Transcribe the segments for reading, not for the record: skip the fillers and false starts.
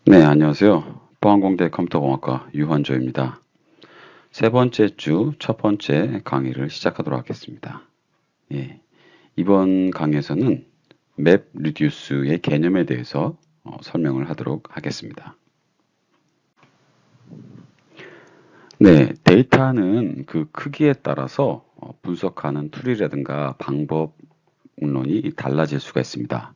네, 안녕하세요. 포항공대 컴퓨터공학과 유환조입니다. 세 번째 주 첫 번째 강의를 시작하도록 하겠습니다. 예, 이번 강의에서는 맵 리듀스의 개념에 대해서 설명을 하도록 하겠습니다. 네, 데이터는 그 크기에 따라서 분석하는 툴이라든가 방법, 물론이 달라질 수가 있습니다.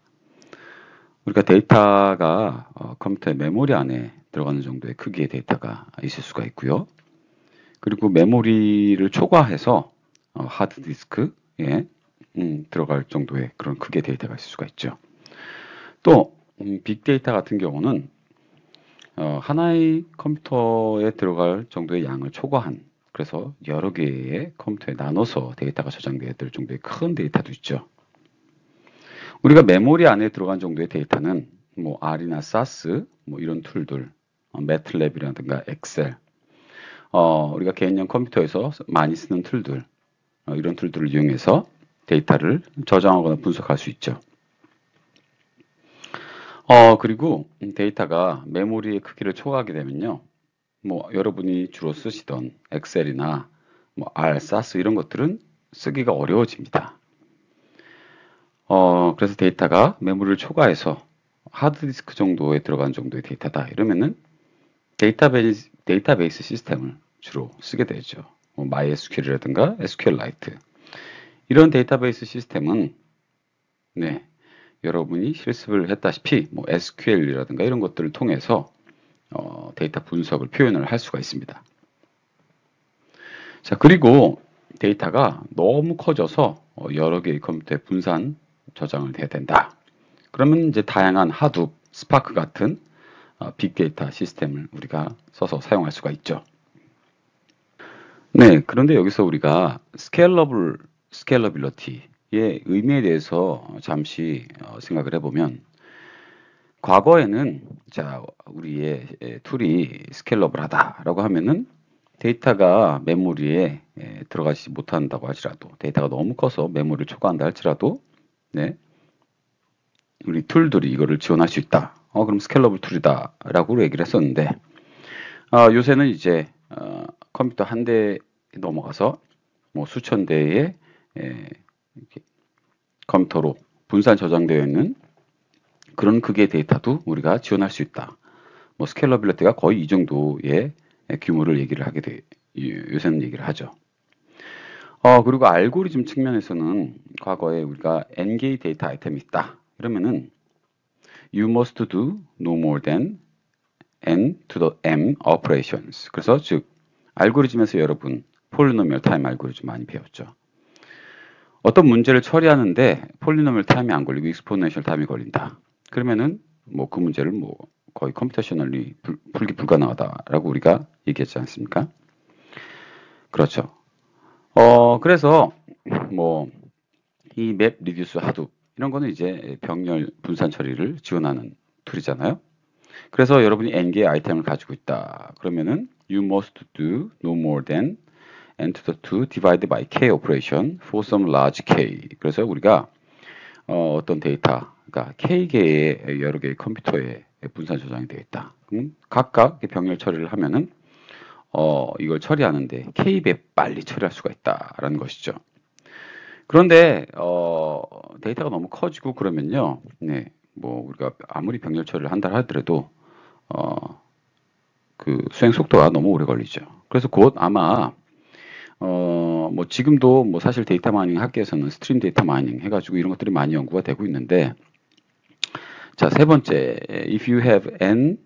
우리가 데이터가 컴퓨터의 메모리 안에 들어가는 정도의 크기의 데이터가 있을 수가 있고요. 그리고 메모리를 초과해서 하드디스크에 들어갈 정도의 그런 크기의 데이터가 있을 수가 있죠. 또 빅데이터 같은 경우는 하나의 컴퓨터에 들어갈 정도의 양을 초과한, 그래서 여러 개의 컴퓨터에 나눠서 데이터가 저장되어야 될 정도의 큰 데이터도 있죠. 우리가 메모리 안에 들어간 정도의 데이터는 뭐 R이나 SAS 뭐 이런 툴들, 매틀랩이라든가 엑셀, 우리가 개인용 컴퓨터에서 많이 쓰는 툴들, 이런 툴들을 이용해서 데이터를 저장하거나 분석할 수 있죠. 그리고 데이터가 메모리의 크기를 초과하게 되면요. 뭐 여러분이 주로 쓰시던 엑셀이나 뭐 R, SAS 이런 것들은 쓰기가 어려워집니다. 그래서 데이터가 메모리를 초과해서 하드디스크 정도에 들어간 정도의 데이터다. 이러면은 데이터베이스 시스템을 주로 쓰게 되죠. 뭐 MySQL이라든가 SQLite. 이런 데이터베이스 시스템은 네, 여러분이 실습을 했다시피 뭐 SQL이라든가 이런 것들을 통해서 데이터 분석을 표현을 할 수가 있습니다. 자, 그리고 데이터가 너무 커져서 여러 개의 컴퓨터에 분산 저장을 해야 된다. 그러면 이제 다양한 하둡, 스파크 같은 빅데이터 시스템을 우리가 써서 사용할 수가 있죠. 네, 그런데 여기서 우리가 스케일러빌리티의 의미에 대해서 잠시 생각을 해보면, 과거에는 자, 우리의 툴이 스케일러블하다라고 하면은 데이터가 메모리에 들어가지 못한다고 하더라도, 데이터가 너무 커서 메모리를 초과한다 할지라도, 네, 우리 툴들이 이거를 지원할 수 있다. 그럼 스케일러블 툴이다라고 얘기를 했었는데, 요새는 이제 컴퓨터 한 대 넘어가서 뭐 수천 대의 컴퓨터로 분산 저장되어 있는 그런 크기의 데이터도 우리가 지원할 수 있다. 뭐 스케일러빌리티가 거의 이 정도의 규모를 얘기를 하게 돼, 요새는 얘기를 하죠. 그리고 알고리즘 측면에서는 과거에 우리가 n개의 데이터 아이템이 있다. 그러면은 you must do no more than n to the m operations. 그래서 즉 알고리즘에서 여러분 폴리노미얼 타임 알고리즘 많이 배웠죠. 어떤 문제를 처리하는데 폴리노미얼 타임이 안 걸리고 익스포넨셜 타임이 걸린다. 그러면은 뭐 그 문제를 뭐 거의 컴퓨테이셔널리 풀기 불가능하다라고 우리가 얘기했지 않습니까? 그렇죠. 그래서 뭐 이 맵 리듀스 하둡 이런 거는 이제 병렬 분산 처리를 지원하는 툴이잖아요. 그래서 여러분이 n개의 아이템을 가지고 있다. 그러면은 you must do no more than n to the 2 divided by k operation for some large k. 그래서 우리가 어떤 데이터가 k개의 여러 개의 컴퓨터에 분산 저장이 되어 있다. 그럼 각각 병렬 처리를 하면은 이걸 처리하는데 k배 빨리 처리할 수가 있다라는 것이죠. 그런데 데이터가 너무 커지고 그러면요, 네, 뭐 우리가 아무리 병렬 처리를 한다 하더라도 그 수행 속도가 너무 오래 걸리죠. 그래서 곧 아마 뭐 지금도 뭐 사실 데이터 마이닝 학계에서는 스트림 데이터 마이닝 해가지고 이런 것들이 많이 연구가 되고 있는데, 자, 세 번째, if you have n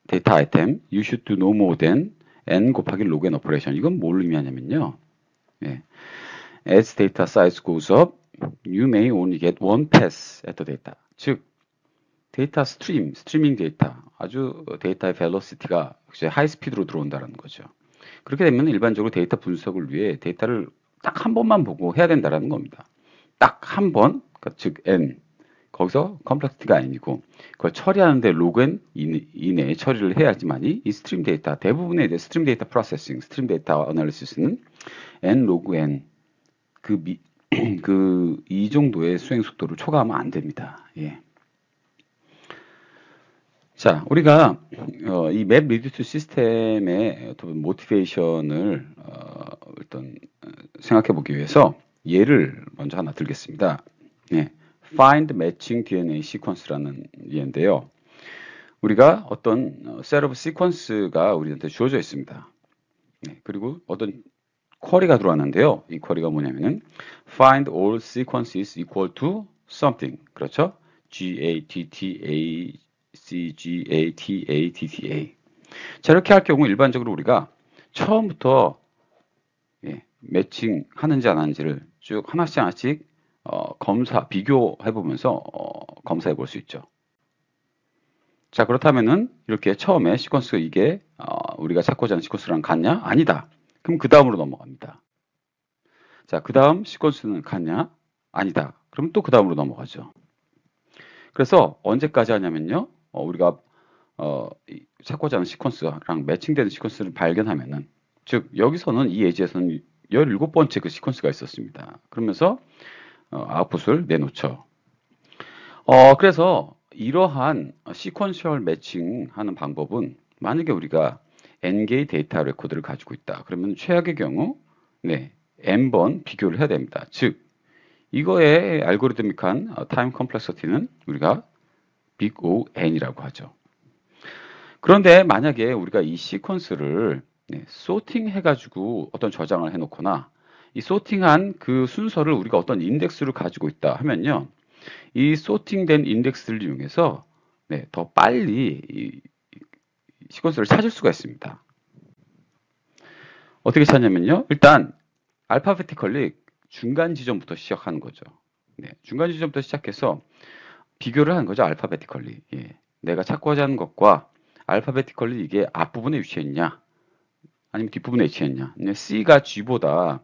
data item, you should do no more than n 곱하기 log n operation. 이건 뭘 의미하냐면요. 예. As data size goes up, you may only get one pass at the data. 즉, 데이터 스트리밍 데이터, 아주 데이터의 벨로시티가 하이 스피드로 들어온다는 거죠. 그렇게 되면 일반적으로 데이터 분석을 위해 데이터를 딱 한 번만 보고 해야 된다는 겁니다. 딱 한 번, 그러니까 즉 n, 거기서 컴플렉시티가 아니고 그걸 처리하는데 로그 n 이내에 처리를 해야지만이 이 스트림 데이터, 대부분의 이제 스트림 데이터 프로세싱, 스트림 데이터 어널리시스는 n 로그 n 이 정도의 수행 속도를 초과하면 안 됩니다. 예. 자, 우리가 이 맵 리듀스 시스템의 어떤 모티베이션을 일단 생각해 보기 위해서 예를 먼저 하나 들겠습니다. 예, Find Matching DNA Sequence라는 예인데요. 우리가 어떤 셋 오브 시퀀스가 우리한테 주어져 있습니다. 예, 그리고 어떤 쿼리가 들어왔는데요. 이 쿼리가 뭐냐면은 Find all sequences equal to something. 그렇죠? GATTA 자, 이렇게 할 경우 일반적으로 우리가 처음부터 매칭 하는지 안 하는지를 쭉 하나씩 비교해 보면서 검사해 볼 수 있죠. 자, 그렇다면은 이렇게 처음에 시퀀스 이게 우리가 찾고자 하는 시퀀스랑 같냐? 아니다. 그럼 그 다음으로 넘어갑니다. 자, 그 다음 시퀀스는 같냐? 아니다. 그럼 또 그 다음으로 넘어가죠. 그래서 언제까지 하냐면요. 우리가 찾고자 하는 시퀀스랑 매칭되는 시퀀스를 발견하면은, 즉 여기서는 이 예지에서는 17번째 그 시퀀스가 있었습니다. 그러면서 아웃풋을 내놓죠. 그래서 이러한 시퀀셜 매칭하는 방법은 만약에 우리가 n개의 데이터 레코드를 가지고 있다. 그러면 최악의 경우 n번 비교를 해야 됩니다. 즉 이거의 알고리드믹한 타임 컴플렉서티는 우리가 빅 On이라고 하죠. 그런데 만약에 우리가 이 시퀀스를 소팅 해가지고 어떤 저장을 해놓거나 이 소팅한 그 순서를 우리가 어떤 인덱스를 가지고 있다 하면요. 이 소팅된 인덱스를 이용해서 더 빨리 이 시퀀스를 찾을 수가 있습니다. 어떻게 찾냐면요. 일단 알파베티컬리 중간 지점부터 시작하는 거죠. 중간 지점부터 시작해서 비교를 하는 거죠. 알파베티컬리. 내가 찾고자 하는 것과 알파베티컬리 이게 앞부분에 위치했냐 아니면 뒷부분에 위치했냐. C가 G보다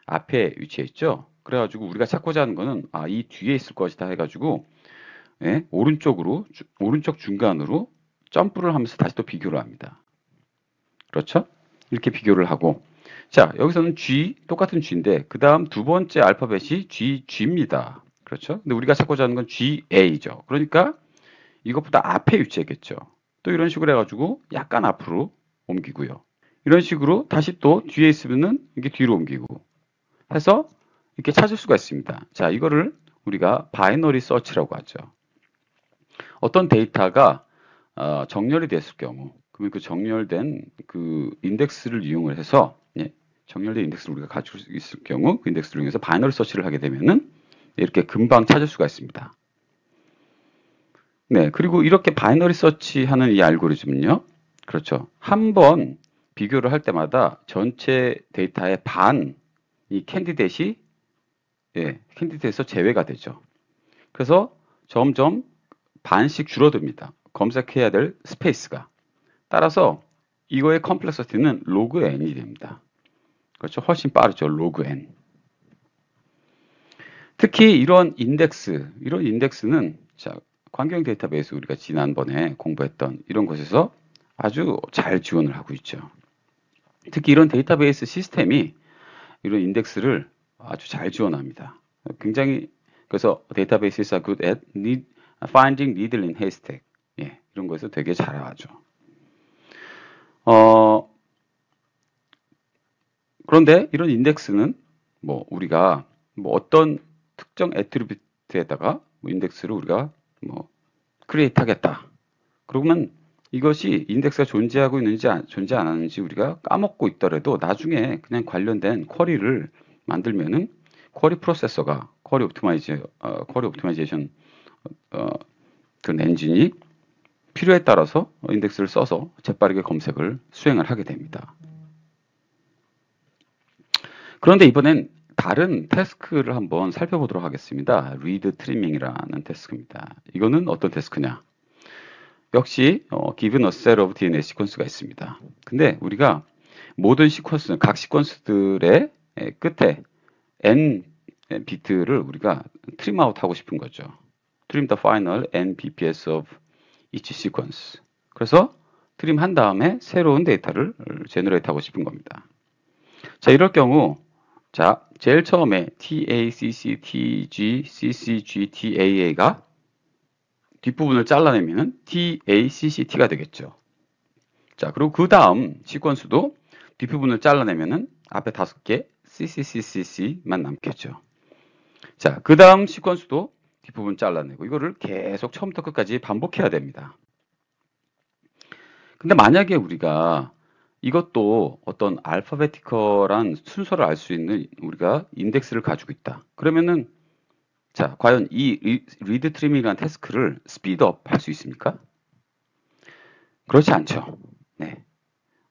앞에 위치해 있죠. 그래가지고 우리가 찾고자 하는 거는 이 뒤에 있을 것이다 해가지고 오른쪽 중간으로 점프를 하면서 다시 또 비교를 합니다. 그렇죠? 이렇게 비교를 하고 자 여기서는 G 똑같은 G인데 그 다음 두 번째 알파벳이 G입니다. 그렇죠? 근데 우리가 찾고자 하는 건 GA죠. 그러니까 이것보다 앞에 위치했겠죠. 또 이런 식으로 해가지고 약간 앞으로 옮기고요. 이런 식으로 다시 또 뒤에 있으면은 이게 뒤로 옮기고 해서 이렇게 찾을 수가 있습니다. 자, 이거를 우리가 바이너리 서치라고 하죠. 어떤 데이터가 정렬이 됐을 경우, 그러면 그 정렬된 그 인덱스를 이용을 해서 정렬된 인덱스를 우리가 가지고 있을 경우 그 인덱스를 이용해서 바이너리 서치를 하게 되면은 이렇게 금방 찾을 수가 있습니다. 네, 그리고 이렇게 바이너리 서치하는 이 알고리즘은요, 그렇죠. 한 번 비교를 할 때마다 전체 데이터의 반 이 캔디데이트에서 제외가 되죠. 그래서 점점 반씩 줄어듭니다. 검색해야 될 스페이스가. 따라서 이거의 컴플렉서티는 로그 n이 됩니다. 그렇죠. 훨씬 빠르죠. 로그 n. 특히 이런 인덱스는 자, 광경 데이터베이스 우리가 지난번에 공부했던 이런 곳에서 아주 잘 지원을 하고 있죠. 특히 이런 데이터베이스 시스템이 이런 인덱스를 아주 잘 지원합니다. 굉장히 그래서 데이터베이스가 good at finding needle in haystack 이런 거에서 되게 잘하죠. 그런데 이런 인덱스는 우리가 어떤 특정 애트리뷰트에다가 인덱스를 우리가 크리에이트 하겠다. 그러면 이것이 인덱스가 존재하고 있는지 존재 안 하는지 우리가 까먹고 있더라도 나중에 그냥 관련된 쿼리를 만들면은 쿼리 프로세서가 쿼리 옵티마이제이션 그런 엔진이 필요에 따라서 인덱스를 써서 재빠르게 검색을 수행을 하게 됩니다. 그런데 이번엔 다른 태스크를 한번 살펴보도록 하겠습니다. 리드 트리밍이라는 태스크입니다. 이거는 어떤 태스크냐? 역시 given a set of DNA 시퀀스가 있습니다. 근데 우리가 모든 시퀀스, 각 시퀀스들의 끝에 n 비트를 우리가 트림 아웃 하고 싶은 거죠. trim the final n bps of each sequence. 그래서 트림 한 다음에 새로운 데이터를 제너레이트 하고 싶은 겁니다. 자, 이럴 경우 자, 제일 처음에 TACC, TG, CCG, TAA가 뒷부분을 잘라내면 TACCT가 되겠죠. 자, 그리고 그 다음 시퀀스도 뒷부분을 잘라내면은 앞에 5개 CCCCC만 남겠죠. 자, 그 다음 시퀀스도 뒷부분 잘라내고 이거를 계속 처음부터 끝까지 반복해야 됩니다. 근데 만약에 우리가 이것도 어떤 알파베티컬한 순서를 알 수 있는 우리가 인덱스를 가지고 있다. 그러면은 자, 과연 이 리드 트리밍이라는 태스크를 스피드업 할 수 있습니까? 그렇지 않죠. 네.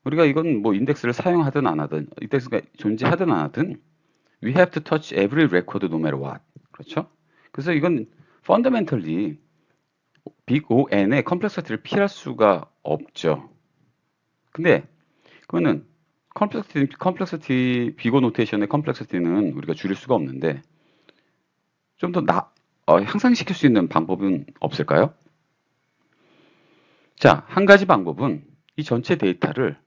우리가 이건 뭐 인덱스를 사용하든 안 하든, 인덱스가 존재하든 안 하든, we have to touch every record no matter what. 그렇죠? 그래서 이건 fundamentally big On의 컴플렉시티를 피할 수가 없죠. 근데 그거는 컴플렉시티 비고 노테이션의 컴플렉시티는 우리가 줄일 수가 없는데 좀 더 향상시킬 수 있는 방법은 없을까요? 자, 한 가지 방법은 이 전체 데이터를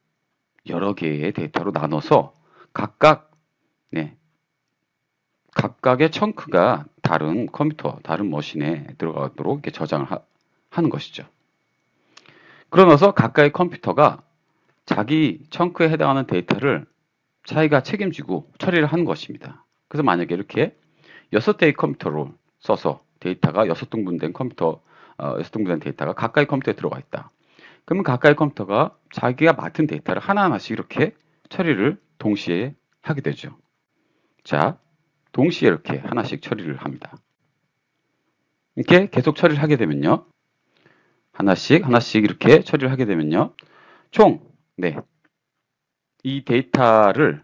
여러 개의 데이터로 나눠서 각각 각각의 청크가 다른 컴퓨터, 다른 머신에 들어가도록 이렇게 저장을 하는 것이죠. 그러면서 각각의 컴퓨터가 자기 청크에 해당하는 데이터를 자기가 책임지고 처리를 하는 것입니다. 그래서 만약에 이렇게 6대의 컴퓨터로 써서 데이터가 6등분된 컴퓨터, 6등분된 데이터가 가까이 컴퓨터에 들어가 있다. 그러면 가까이 컴퓨터가 자기가 맡은 데이터를 하나하나씩 이렇게 처리를 동시에 하게 되죠. 자, 동시에 이렇게 하나씩 처리를 합니다. 이렇게 계속 처리를 하게 되면요. 하나씩 이렇게 처리를 하게 되면요. 총, 이 데이터를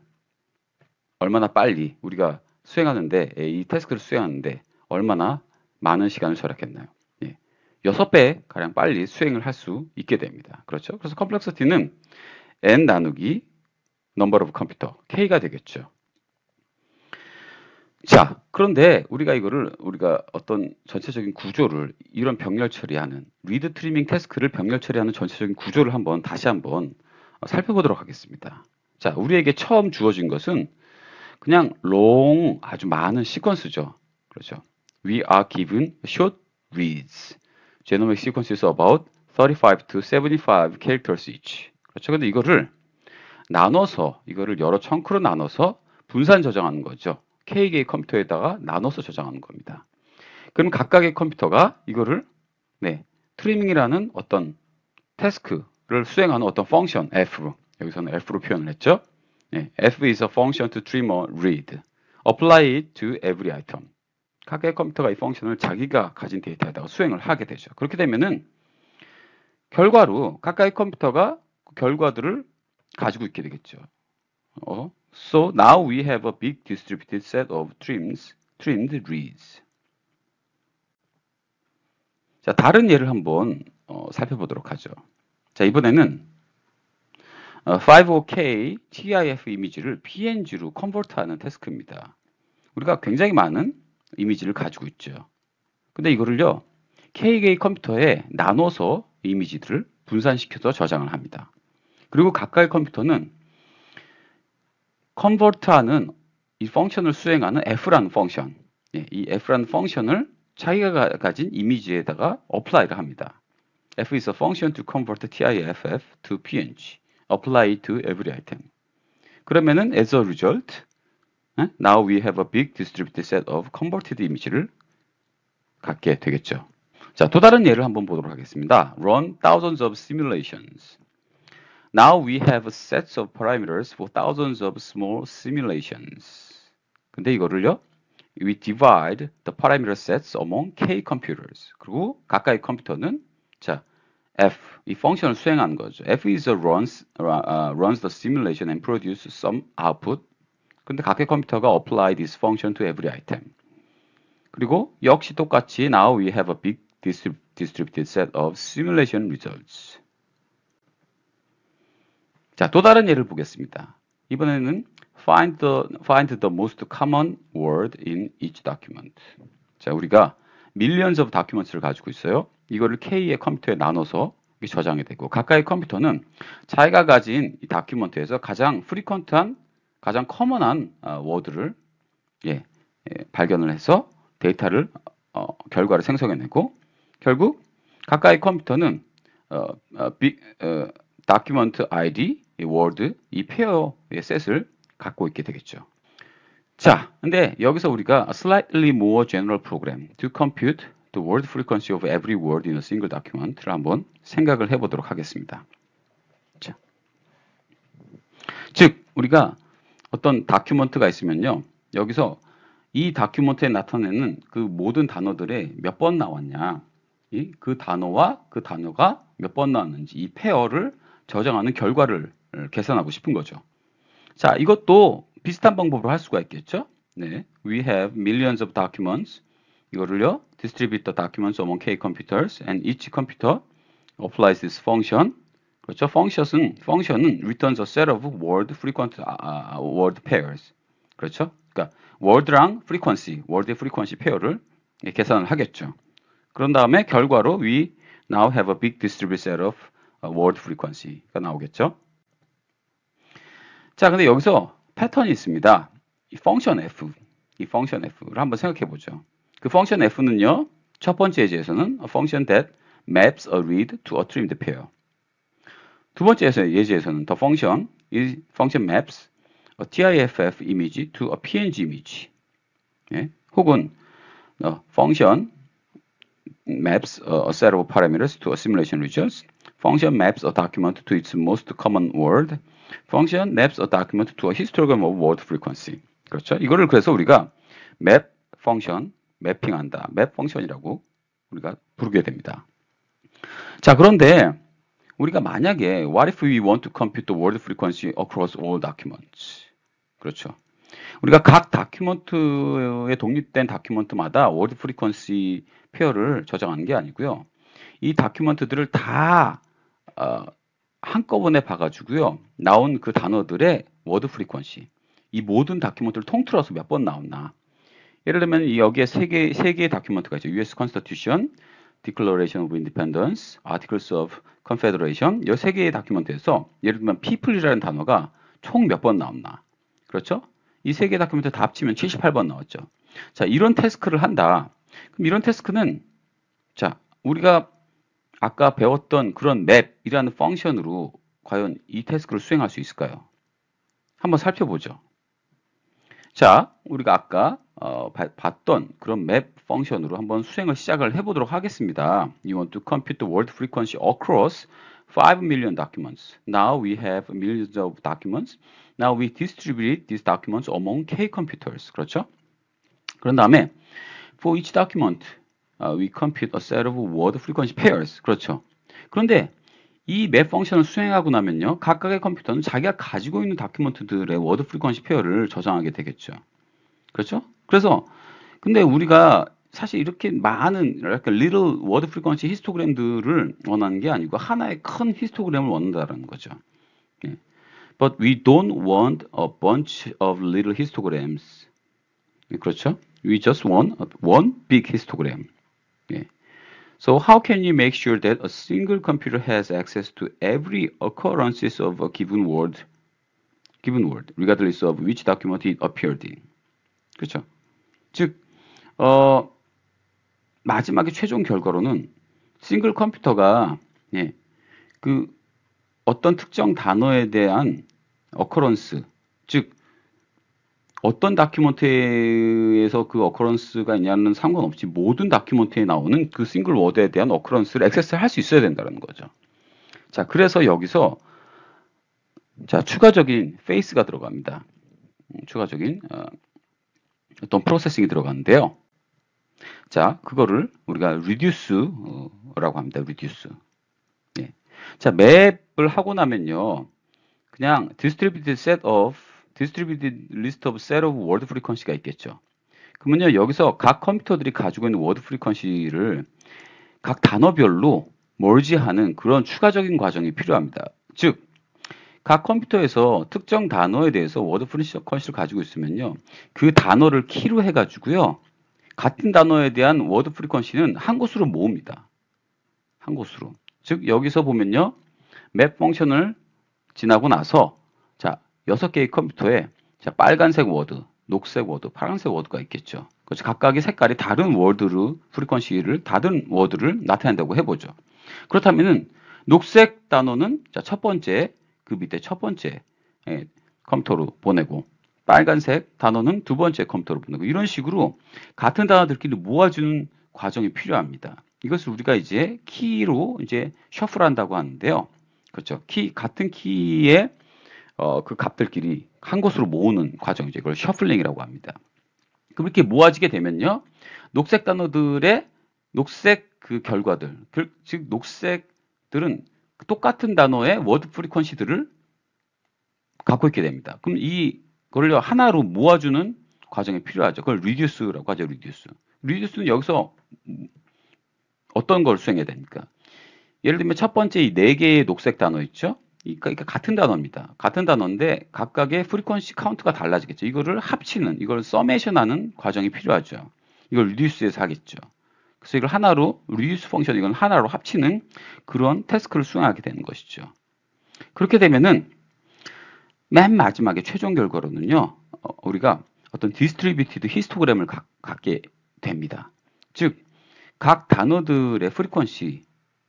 얼마나 빨리 우리가 수행하는데, 이 태스크를 수행하는데 얼마나 많은 시간을 절약했나요? 6배 가량 빨리 수행을 할 수 있게 됩니다. 그렇죠? 그래서 컴플렉시티는 n 나누기 number of computer, k가 되겠죠. 자, 그런데 우리가 어떤 전체적인 구조를 이런 병렬 처리하는 리드 트리밍 태스크를 병렬 처리하는 전체적인 구조를 다시 한번 살펴보도록 하겠습니다. 자, 우리에게 처음 주어진 것은 그냥 long 아주 많은 시퀀스죠. 그렇죠? We are given short reads. Genomic sequences about 35 to 75 characters each. 그렇죠? 근데 이거를 여러 청크로 나눠서 분산 저장하는 거죠. K개의 컴퓨터에다가 나눠서 저장하는 겁니다. 그럼 각각의 컴퓨터가 이거를 트리밍이라는 어떤 태스크를 수행하는 어떤 펑션 F로, 여기서는 F로 표현을 했죠. F is a function to trim or read. Apply it to every item. 각각의 컴퓨터가 이 펑션을 자기가 가진 데이터에다가 수행을 하게 되죠. 그렇게 되면은 결과로 각각의 컴퓨터가 그 결과들을 가지고 있게 되겠죠. So now we have a big distributed set of trimmed reads. 자, 다른 예를 한번 살펴보도록 하죠. 자, 이번에는 55K TIF 이미지를 PNG로 컨버트하는 태스크입니다. 우리가 굉장히 많은 이미지를 가지고 있죠. 근데 이거를요, K개의 컴퓨터에 나눠서 이미지들을 분산시켜서 저장을 합니다. 그리고 각각의 컴퓨터는 컨버트하는 이 펑션을 수행하는 F라는 펑션, 이 F라는 펑션을 자기가 가진 이미지에다가 apply를 합니다. F is a function to convert TIFF to PNG. Apply to every item. 그러면은 as a result, now we have a big distributed set of converted image를 갖게 되겠죠. 자, 또 다른 예를 한번 보도록 하겠습니다. Run thousands of simulations. Now we have sets of parameters for thousands of small simulations. 근데 이거를요, we divide the parameter sets among K computers. 그리고 각각의 컴퓨터는 자, F, 이 펑션을 수행하는 거죠. F is a runs the simulation and produce some output. 근데 각각의 컴퓨터가 apply this function to every item. 그리고 역시 똑같이 now we have a big distributed set of simulation results. 자, 또 다른 예를 보겠습니다. 이번에는 find the most common word in each document. 자, 우리가 millions of documents를 가지고 있어요. 이거를 K의 컴퓨터에 나눠서 저장이 되고 각각의 컴퓨터는 자기가 가진 이 다큐멘트에서 가장 프리퀀트한, 가장 커먼한 워드를 발견을 해서 데이터를 결과를 생성해내고 결국 각각의 컴퓨터는 document ID, 이 word, 이 페어의 셋을 갖고 있게 되겠죠. 자, 근데 여기서 우리가 a slightly more general program to compute the word frequency of every word in a single document를 한번 생각을 해보도록 하겠습니다. 자, 즉 우리가 어떤 다큐먼트가 있으면요, 여기서 이 다큐먼트에 나타내는 그 모든 단어들에 몇 번 나왔냐, 그 단어와 그 단어가 몇 번 나왔는지 이 페어를 저장하는 결과를 계산하고 싶은 거죠. 자, 이것도 비슷한 방법으로 할 수가 있겠죠? 네, we have millions of documents. 이거를요, distribute the documents among k computers and each computer applies this function. 그렇죠? function은 returns a set of word frequent word pairs. 그렇죠? 그러니까 word랑 frequency, word의 frequency 페어를 계산을 하겠죠. 그런 다음에 결과로 we now have a big distributed set of word frequency가 나오겠죠. 자, 근데 여기서 패턴이 있습니다. 이 function f를 한번 생각해 보죠. 그 function f는요, 첫 번째 예제에서는 a function that maps a read to a trimmed pair. 두 번째 예제에서는 the function maps a TIFF image to a PNG image. 예? 혹은 the function maps a set of parameters to a simulation results. function maps a document to its most common word. function maps a document to a histogram of word frequency. 그렇죠? 이거를 그래서 우리가 map function, 매핑한다, map function이라고 우리가 부르게 됩니다. 자, 그런데 우리가 만약에 what if we want to compute the word frequency across all documents? 그렇죠. 우리가 각 다큐먼트에 독립된 다큐먼트마다 word frequency 페어를 저장하는 게 아니고요. 이 다큐먼트들을 다 한꺼번에 봐가지고요. 나온 그 단어들의 word frequency, 이 모든 다큐먼트를 통틀어서 몇 번 나왔나. 예를 들면 여기에 세 개의 다큐먼트가 있죠. US Constitution, Declaration of Independence, Articles of Confederation. 이 세 개의 다큐먼트에서 예를 들면 people이라는 단어가 총 몇 번 나왔나. 그렇죠? 이 세 개의 다큐멘트 다 합치면 78번 나왔죠. 자, 이런 태스크를 한다. 그럼 이런 태스크는, 자, 우리가 아까 배웠던 그런 map이라는 펑션으로 과연 이 태스크를 수행할 수 있을까요? 한번 살펴보죠. 자, 우리가 아까 봤던 그런 map 펑션으로 한번 수행을 시작을 해보도록 하겠습니다. You want to compute the word frequency across 5 million documents. Now we have millions of documents. Now we distribute these documents among K computers. 그렇죠? 그런 다음에 for each document, we compute a set of word frequency pairs. 그렇죠? 그런데 이 map 펑션을 수행하고 나면요, 각각의 컴퓨터는 자기가 가지고 있는 다큐먼트들의 word frequency 페어를 저장하게 되겠죠. 그렇죠? 그래서 근데 우리가 사실 이렇게 많은 약간 little word frequency 히스토그램들을 원하는 게 아니고 하나의 큰 히스토그램을 원한다는 거죠. 예. But we don't want a bunch of little histograms. 그렇죠? We just want one big histogram. 예. So how can you make sure that a single computer has access to every occurrences of a given word, regardless of which document it appeared in? 그렇죠? 즉, 마지막에 최종 결과로는 싱글 컴퓨터가 예, 그 어떤 특정 단어에 대한 occurrence, 즉 어떤 다큐먼트에서 그 occurrence가 있냐는 상관없이 모든 다큐먼트에 나오는 그 싱글 워드에 대한 occurrence를 액세스할 수 있어야 된다는 거죠. 자, 그래서 여기서 자, 추가적인 페이스가 들어갑니다. 추가적인 어떤 프로세싱이 들어가는데요. 자, 그거를 우리가 reduce라고 합니다. reduce. 예. 자, 맵을 하고 나면요, 그냥 distributed list of set of word frequency가 있겠죠. 그러면요, 여기서 각 컴퓨터들이 가지고 있는 word frequency를 각 단어별로 멀지하는 그런 추가적인 과정이 필요합니다. 즉, 각 컴퓨터에서 특정 단어에 대해서 word frequency를 가지고 있으면요, 그 단어를 키로 해가지고요, 같은 단어에 대한 word frequency는 한 곳으로 모읍니다. 한 곳으로. 즉, 여기서 보면요, map 펑션을 지나고 나서, 자, 6개의 컴퓨터에 자, 빨간색 워드, 녹색 워드, 파란색 워드가 있겠죠. 그렇죠. 각각의 색깔이 다른 워드를, 프리퀀시를, 다른 워드를 나타낸다고 해보죠. 그렇다면은, 녹색 단어는, 자, 첫 번째, 그 밑에 첫 번째, 컴퓨터로 보내고, 빨간색 단어는 두 번째 컴퓨터로 보내고, 이런 식으로 같은 단어들끼리 모아주는 과정이 필요합니다. 이것을 우리가 이제 키로 이제 셔플한다고 하는데요. 그렇죠. 같은 키의 그 값들끼리 한 곳으로 모으는 과정이죠. 이걸 셔플링이라고 합니다. 그럼 이렇게 모아지게 되면요. 녹색 단어들의 녹색 그 결과들, 즉 녹색들은 똑같은 단어의 워드 프리퀀시들을 갖고 있게 됩니다. 그럼 이걸요 하나로 모아주는 과정이 필요하죠. 그걸 리듀스라고 하죠. 리듀스. 리듀스는 여기서 어떤 걸 수행해야 됩니까? 예를 들면 첫 번째 이 네 개의 녹색 단어 있죠? 그러니까 같은 단어입니다. 같은 단어인데 각각의 프리퀀시 카운트가 달라지겠죠. 이거를 합치는, 이걸 서메이션하는 과정이 필요하죠. 이걸 리듀스에서 하겠죠. 그래서 이걸 하나로 리듀스 펑션 이건 하나로 합치는 그런 태스크를 수행하게 되는 것이죠. 그렇게 되면은 맨 마지막에 최종 결과로는요. 우리가 어떤 디스트리뷰티드 히스토그램을 갖게 됩니다. 즉 각 단어들의 프리퀀시,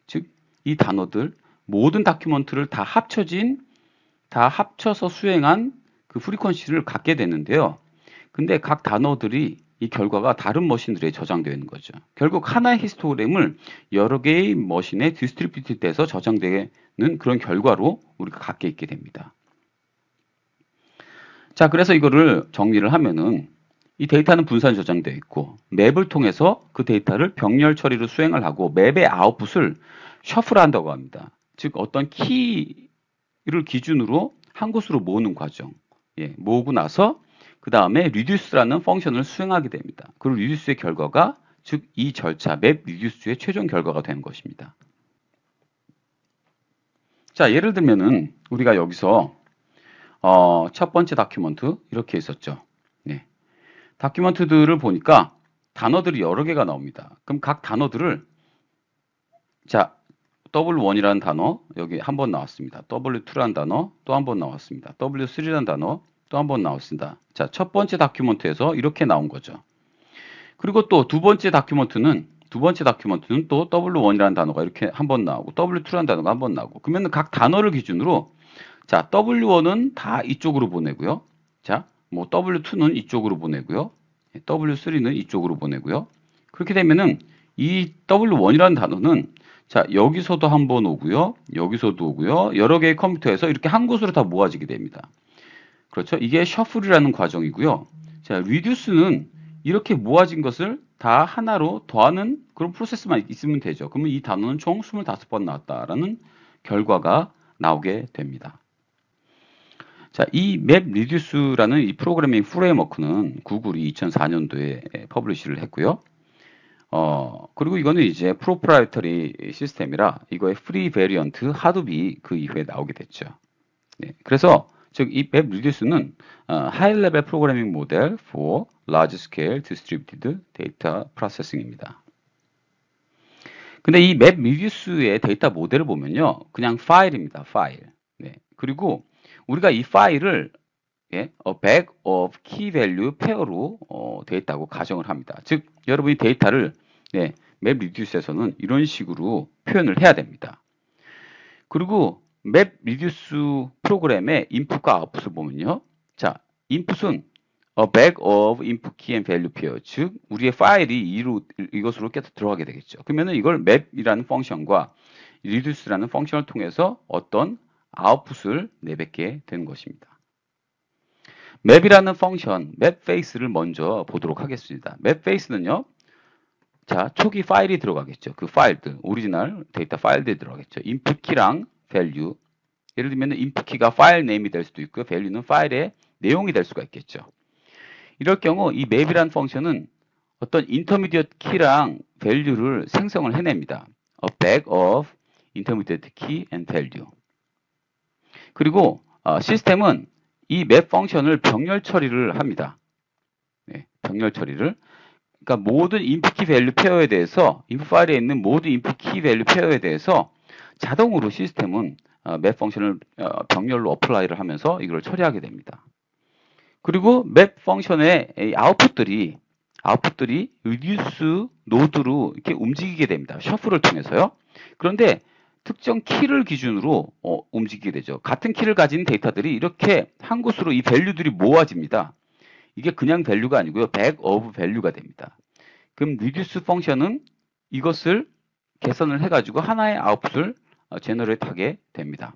즉 이 단어들 모든 다큐먼트를 다 합쳐서 수행한 그 프리퀀시를 갖게 되는데요. 근데 각 단어들이 이 결과가 다른 머신들에 저장되어 있는 거죠. 결국 하나의 히스토그램을 여러 개의 머신에 디스트리뷰트돼서 저장되는 그런 결과로 우리가 갖게 있게 됩니다. 자, 그래서 이거를 정리를 하면은 이 데이터는 분산 저장되어 있고 맵을 통해서 그 데이터를 병렬 처리로 수행을 하고 맵의 아웃풋을 셔플한다고 합니다. 즉 어떤 키를 기준으로 한 곳으로 모으는 과정. 모으고 나서 그 다음에 reduce라는 펑션을 수행하게 됩니다. 그리고 reduce의 결과가 즉 이 절차 맵 reduce의 최종 결과가 되는 것입니다. 자, 예를 들면은 우리가 여기서 첫 번째 다큐먼트 이렇게 있었죠. 다큐먼트들을 보니까 단어들이 여러 개가 나옵니다. 그럼 각 단어들을 자 W1이라는 단어 여기 한 번 나왔습니다. W2라는 단어 또 한 번 나왔습니다. W3라는 단어 또 한 번 나왔습니다. 자, 첫 번째 다큐먼트에서 이렇게 나온 거죠. 그리고 또 두 번째 다큐먼트는 또 W1이라는 단어가 이렇게 한 번 나오고 W2라는 단어가 한 번 나오고 그러면 각 단어를 기준으로 자, W1은 다 이쪽으로 보내고요. 자, 뭐 W2는 이쪽으로 보내고요. W3는 이쪽으로 보내고요. 그렇게 되면은 이 W1이라는 단어는 자, 여기서도 한 번 오고요. 여기서도 오고요. 여러 개의 컴퓨터에서 이렇게 한 곳으로 다 모아지게 됩니다. 그렇죠? 이게 셔플이라는 과정이고요. 자, 리듀스는 이렇게 모아진 것을 다 하나로 더하는 그런 프로세스만 있으면 되죠. 그러면 이 단어는 총 25번 나왔다라는 결과가 나오게 됩니다. 자, 이 맵 리듀스라는 이 프로그래밍 프레임워크는 구글이 2004년도에 퍼블리시를 했고요. 그리고 이거는 이제 프로프라이터리 시스템이라 이거의 프리 베리언트 하드비 그 이후에 나오게 됐죠. 그래서 즉 이 맵 리듀스는 하이 레벨 프로그래밍 모델 for large scale distributed data processing입니다. 근데 이 맵 리듀스의 데이터 모델을 보면요. 그냥 파일입니다. 파일. 그리고 우리가 이 파일을 a bag of key value pair로 되어 있다고 가정을 합니다. 즉 여러분이 데이터를 맵 리듀스에서는 이런 식으로 표현을 해야 됩니다. 그리고 맵 리듀스 프로그램의 인풋과 아웃풋을 보면요. 자, 인풋은 a bag of input key and value pair. 즉 우리의 파일이 이것으로 들어가게 되겠죠. 그러면은 이걸 맵이라는 펑션과 reduce라는 펑션을 통해서 어떤 아웃풋을 내뱉게 되는 것입니다. 맵이라는 펑션, 맵 페이스를 먼저 보도록 하겠습니다. 맵 페이스는요. 자, 초기 파일이 들어가겠죠. 그 파일들, 오리지널 데이터 파일들이 들어가겠죠. 인풋 키랑 밸류. 예를 들면 인풋 키가 파일 네임이 될 수도 있고요. 밸류는 파일의 내용이 될 수가 있겠죠. 이럴 경우 이 맵이라는 펑션은 어떤 인터미디엇 키랑 밸류를 생성을 해냅니다. A bag of intermediate key and value. 그리고 시스템은 이 맵 펑션을 병렬 처리를 합니다. 병렬 처리를. 그러니까 모든 인풋 키 밸류 페어에 대해서 인풋 파일에 있는 모든 인풋 키 밸류 페어에 대해서 자동으로 시스템은 맵 펑션을 병렬로 어플라이를 하면서 이걸 처리하게 됩니다. 그리고 맵 펑션의 아웃풋들이 아웃풋들이 reduce 노드로 이렇게 움직이게 됩니다. 셔플을 통해서요. 그런데 특정 키를 기준으로 움직이게 되죠. 같은 키를 가진 데이터들이 이렇게 한 곳으로 이 밸류들이 모아집니다. 이게 그냥 밸류가 아니고요. back of 밸류가 됩니다. 그럼 reduce 펑션은 이것을 계산을 해가지고 하나의 아웃풋을 제너레이트 하게 됩니다.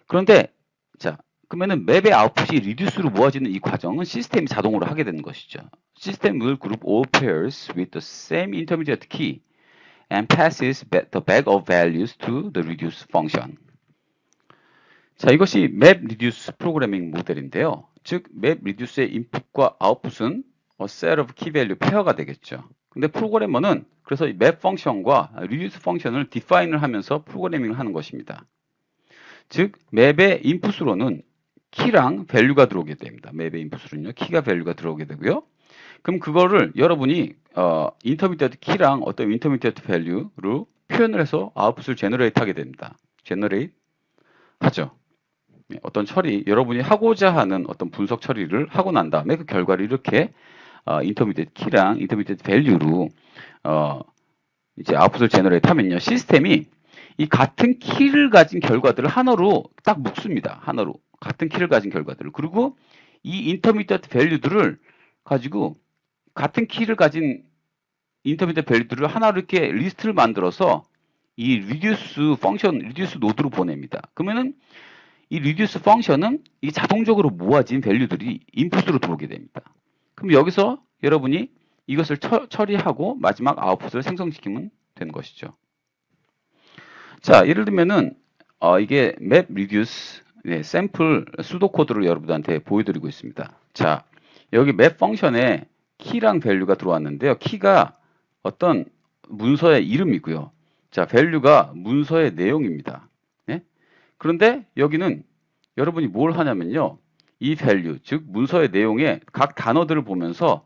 그런데 자 그러면은 맵의 아웃풋이 리듀스로 모아지는 이 과정은 시스템이 자동으로 하게 되는 것이죠. System will group all pairs with the same intermediate key and passes the bag of values to the reduce function. 자, 이것이 map reduce 프로그래밍 모델인데요. 즉, map reduce의 인풋과 아웃풋은 a set of key value 페어가 되겠죠. 근데 프로그래머는 그래서 이 map 펑션과 reduce 펑션을 define을 하면서 프로그래밍을 하는 것입니다. 즉, 맵의 인풋으로는 키랑 밸류가 들어오게 됩니다. 맵의 인풋으로는요, 키가 밸류가 들어오게 되고요. 그럼 그거를 여러분이 인터미디어트 키랑 어떤 인터미디어트 밸류로 표현을 해서 아웃풋을 제너레이트 하게 됩니다. 제너레이트 하죠. 어떤 처리, 여러분이 하고자 하는 어떤 분석 처리를 하고 난 다음에 그 결과를 이렇게 인터미디어트 키랑 인터미디어트 밸류로 이제 아웃풋을 제너레이트 하면요. 시스템이 이 같은 키를 가진 결과들을 하나로 딱 묶습니다. 하나로. 같은 키를 가진 결과들을. 그리고 이 인터미디어트 밸류들을 가지고 같은 키를 가진 인터미디어트 밸류들을 하나로 이렇게 리스트를 만들어서 이 reduce 펑션, reduce 노드로 보냅니다. 그러면은 이 reduce 펑션은 이 자동적으로 모아진 밸류들이 인풋으로 들어오게 됩니다. 그럼 여기서 여러분이 이것을 처리하고 마지막 아웃풋을 생성시키면 되는 것이죠. 자, 예를 들면은 이게 map reduce 샘플 수도 코드를 여러분한테 보여드리고 있습니다. 자, 여기 map 펑션에 키랑 밸류가 들어왔는데요. 키가 어떤 문서의 이름이고요. 자, 밸류가 문서의 내용입니다. 네? 그런데 여기는 여러분이 뭘 하냐면요. 이 밸류, 즉 문서의 내용에 각 단어들을 보면서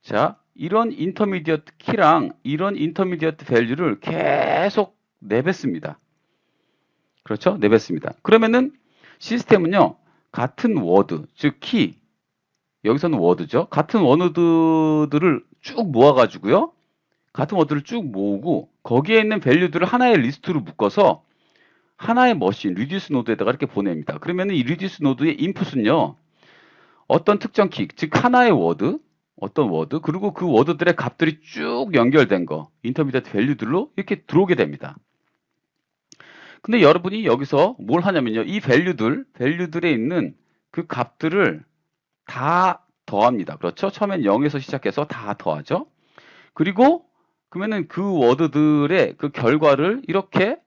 자, 이런 인터미디어트 키랑 이런 인터미디어트 밸류를 계속 내뱉습니다. 그렇죠? 내뱉습니다. 그러면은 시스템은요. 같은 워드, 즉 키, 여기서는 워드죠. 같은 워드들을 쭉 모아가지고요. 같은 워드를 쭉 모으고 거기에 있는 밸류들을 하나의 리스트로 묶어서 하나의 머신, 리듀스 노드에다가 이렇게 보냅니다. 그러면은 이 리듀스 노드의 인풋은요. 어떤 특정 키, 즉 하나의 워드, 어떤 워드, 그리고 그 워드들의 값들이 쭉 연결된 거, 인터미디어트 밸류들로 이렇게 들어오게 됩니다. 근데 여러분이 여기서 뭘 하냐면요. 이 밸류들에 있는 그 값들을 다 더합니다. 그렇죠? 처음엔 0에서 시작해서 다 더하죠. 그리고 그러면은 그 워드들의 그 결과를 이렇게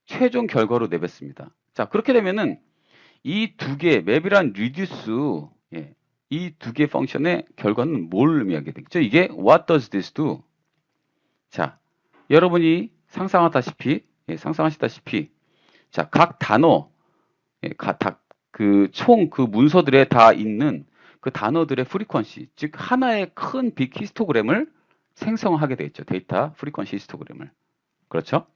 최종 결과로 내뱉습니다. 자, 그렇게 되면은 이 두 개, 맵이란 reduce, 이 두 개 펑션의 결과는 뭘 의미하게 되겠죠? 이게 what does this do? 자, 여러분이 상상하시다시피, 자, 각 단어, 그 문서들에 다 있는 그 단어들의 프리퀀시, 즉 하나의 큰 빅 히스토그램을 생성하게 되겠죠. 데이터 프리퀀시 히스토그램을. 그렇죠?